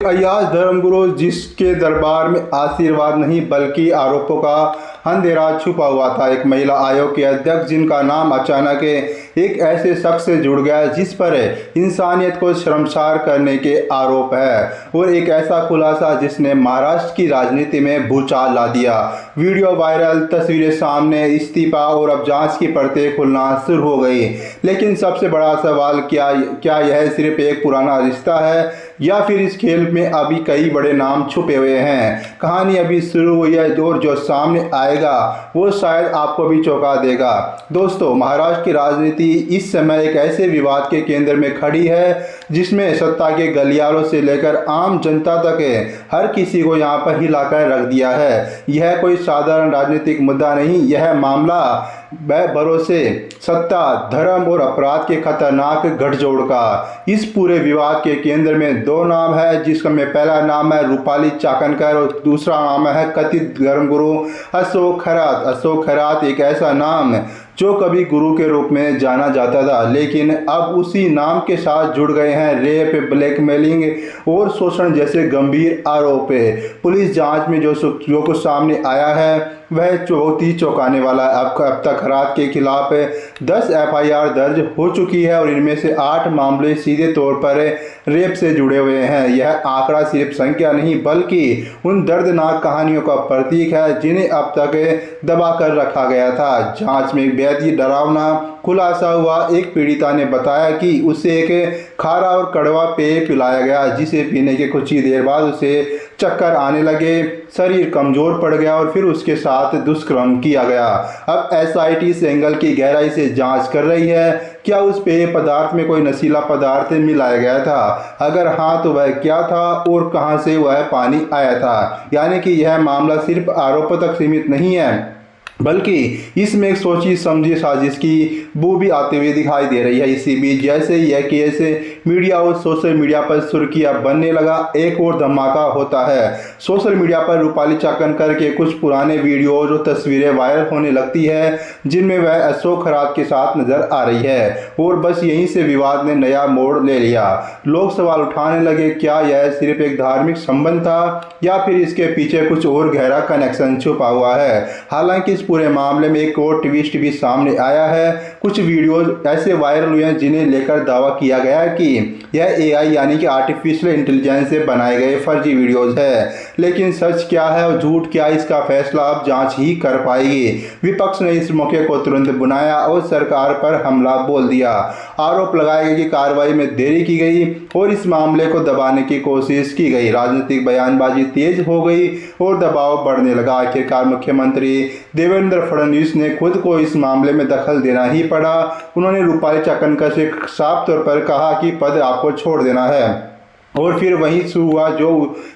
अय्याज धर्मगुरु जिसके दरबार में आशीर्वाद नहीं बल्कि आरोपों का अंधेरा छुपा हुआ था। एक महिला आयोग के अध्यक्ष जिनका नाम अचानक एक ऐसे शख्स से जुड़ गया जिस पर इंसानियत को शर्मसार करने के आरोप है, और एक ऐसा खुलासा जिसने महाराष्ट्र की राजनीति में भूचाल ला दिया। वीडियो वायरल, तस्वीरें सामने, इस्तीफा और अब जांच की परतें खुलना शुरू हो गई। लेकिन सबसे बड़ा सवाल, क्या यह सिर्फ एक पुराना रिश्ता है या फिर इस खेल में अभी कई बड़े नाम छुपे हुए हैं। कहानी अभी शुरू हुई है और जो सामने आएगा वो शायद आपको भी चौंका देगा। दोस्तों, महाराष्ट्र की राजनीति इस समय एक ऐसे विवाद के केंद्र में खड़ी है जिसमें सत्ता के गलियारों से लेकर आम जनता तक हर किसी को यहाँ पर हिलाकर रख दिया है। यह कोई साधारण राजनीतिक मुद्दा नहीं, यह मामला भरोसे, सत्ता, धर्म और अपराध के खतरनाक गठजोड़ का। इस पूरे विवाद के केंद्र में दो नाम है, जिसमें पहला नाम है रूपाली चाकणकर और दूसरा नाम है कथित धर्मगुरु अशोक खरात। अशोक खरात एक ऐसा नाम जो कभी गुरु के रूप में जाना जाता था, लेकिन अब उसी नाम के साथ जुड़ गए हैं रेप, ब्लैकमेलिंग और शोषण जैसे गंभीर आरोप। पुलिस जांच में जो कुछ सामने आया है वह बहुत ही चौंकाने वाला है। अब तक खरात के खिलाफ 10 एफआईआर दर्ज हो चुकी है और इनमें से 8 मामले सीधे तौर पर रेप से जुड़े हुए हैं। यह आंकड़ा सिर्फ संख्या नहीं बल्कि उन दर्दनाक कहानियों का प्रतीक है जिन्हें अब तक दबा कर रखा गया था। जांच में बेहद ही डरावना खुलासा हुआ। एक पीड़िता ने बताया कि उसे एक खारा और कड़वा पेय पिलाया गया, जिसे पीने के कुछ ही देर बाद उसे चक्कर आने लगे, शरीर कमजोर पड़ गया और फिर उसके साथ दुष्कर्म किया गया। अब एसआईटी इस एंगल की गहराई से जांच कर रही है, क्या उस पेय पदार्थ में कोई नशीला पदार्थ मिलाया गया था? अगर हाँ तो वह क्या था और कहां से वह पानी आया था? यानी कि यह मामला सिर्फ आरोपों तक सीमित नहीं है बल्कि इसमें एक सोची समझी साजिश की बू भी आते हुए दिखाई दे रही है। इसी बीच जैसे यह केस मीडिया और सोशल मीडिया पर सुर्खियां बनने लगा, एक और धमाका होता है। सोशल मीडिया पर रूपाली चाकणकर के कुछ पुराने वीडियोज और तस्वीरें वायरल होने लगती है जिनमें वह अशोक खरात के साथ नजर आ रही है, और बस यहीं से विवाद ने नया मोड़ ले लिया। लोग सवाल उठाने लगे, क्या यह सिर्फ एक धार्मिक संबंध था या फिर इसके पीछे कुछ और गहरा कनेक्शन छुपा हुआ है? हालांकि इस पूरे मामले में एक और ट्विस्ट भी सामने आया है। कुछ वीडियोज ऐसे वायरल हुए हैं जिन्हें लेकर दावा किया गया है कि यह एआई यानी कि आर्टिफिशियल इंटेलिजेंस से बनाए गए फर्जी वीडियोज है। लेकिन सच क्या है और झूठ क्या, इसका फैसला अब जांच ही कर पाएगी। विपक्ष ने इस मौके को तुरंत बुनाया और सरकार पर हमला बोल दिया। आरोप लगाए गए कि कार्रवाई में देरी की गई और इस मामले को दबाने की कोशिश की गई। राजनीतिक बयानबाजी तेज हो गई और दबाव बढ़ने लगा। आखिरकार मुख्यमंत्री देवेंद्र फडणवीस ने खुद को इस मामले में दखल देना ही पड़ा। उन्होंने रूपाली चाकणकर से साफ तौर पर कहा कि पद आपको छोड़ देना है, और फिर वहीं शुरू हुआ जो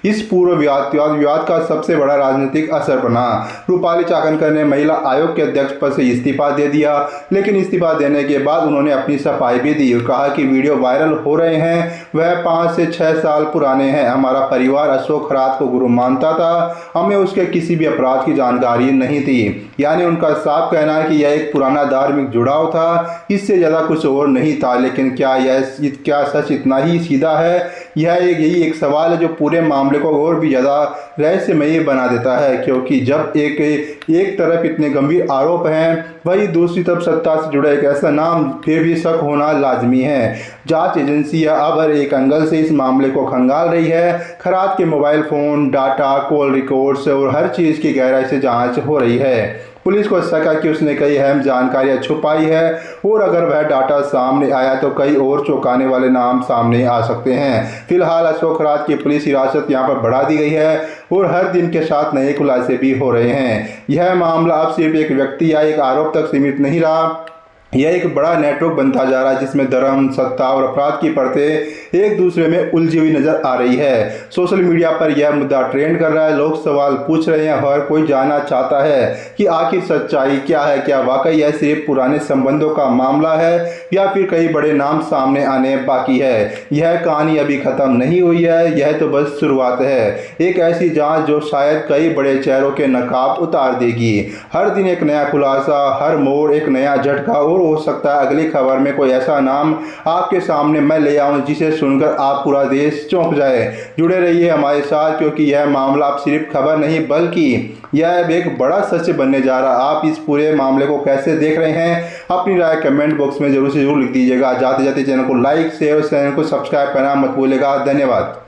इस पूरे विवाद का सबसे बड़ा राजनीतिक असर बना। रूपाली चाकणकर ने महिला आयोग के अध्यक्ष पद से इस्तीफा दे दिया, लेकिन इस्तीफा देने के बाद उन्होंने अपनी सफाई भी दी और कहा कि वीडियो वायरल हो रहे हैं वह 5 से 6 साल पुराने हैं। हमारा परिवार अशोक खरात को गुरु मानता था, हमें उसके किसी भी अपराध की जानकारी नहीं थी। यानी उनका साफ कहना है कि यह एक पुराना धार्मिक जुड़ाव था, इससे ज़्यादा कुछ और नहीं था। लेकिन क्या सच इतना ही सीधा है? यही एक सवाल है जो पूरे मामले को और भी ज़्यादा रहस्यमयी बना देता है, क्योंकि जब एक तरफ इतने गंभीर आरोप हैं वही दूसरी तरफ सत्ता से जुड़ा एक ऐसा नाम, फिर भी शक होना लाजमी है। जांच एजेंसियां अब हर एक एंगल से इस मामले को खंगाल रही है। खरात के mobile phone, data, call records और हर चीज़ की गहराई से जांच हो रही है। पुलिस को शक है कि उसने कई अहम जानकारियां छुपाई है और अगर वह डाटा सामने आया तो कई और चौंकाने वाले नाम सामने आ सकते हैं। फिलहाल अशोक खरात की पुलिस हिरासत यहां पर बढ़ा दी गई है और हर दिन के साथ नए खुलासे भी हो रहे हैं। यह मामला अब सिर्फ एक व्यक्ति या एक आरोप तक सीमित नहीं रहा, यह एक बड़ा नेटवर्क बनता जा रहा है जिसमें धर्म, सत्ता और अपराध की परतें एक दूसरे में उलझी हुई नजर आ रही है। सोशल मीडिया पर यह मुद्दा ट्रेंड कर रहा है, लोग सवाल पूछ रहे हैं, हर कोई जानना चाहता है कि आखिर सच्चाई क्या है। क्या वाकई यह सिर्फ पुराने संबंधों का मामला है या फिर कई बड़े नाम सामने आने बाकी है? यह कहानी अभी खत्म नहीं हुई है, यह तो बस शुरुआत है। एक ऐसी जांच जो शायद कई बड़े चेहरों के नकाब उतार देगी। हर दिन एक नया खुलासा, हर मोड़ एक नया झटका और हो सकता है अगली खबर में कोई ऐसा नाम आपके सामने मैं ले आऊं जिसे सुनकर आप पूरा देश चौंक जाए। जुड़े रहिए हमारे साथ, क्योंकि यह मामला अब सिर्फ खबर नहीं बल्कि यह एक बड़ा सच बनने जा रहा है। आप इस पूरे मामले को कैसे देख रहे हैं, अपनी राय कमेंट बॉक्स में जरूर से जरूर लिख दीजिएगा। जाते जाते चैनल को लाइक शेयर और चैनल को सब्सक्राइब करना मत भूलिएगा। धन्यवाद।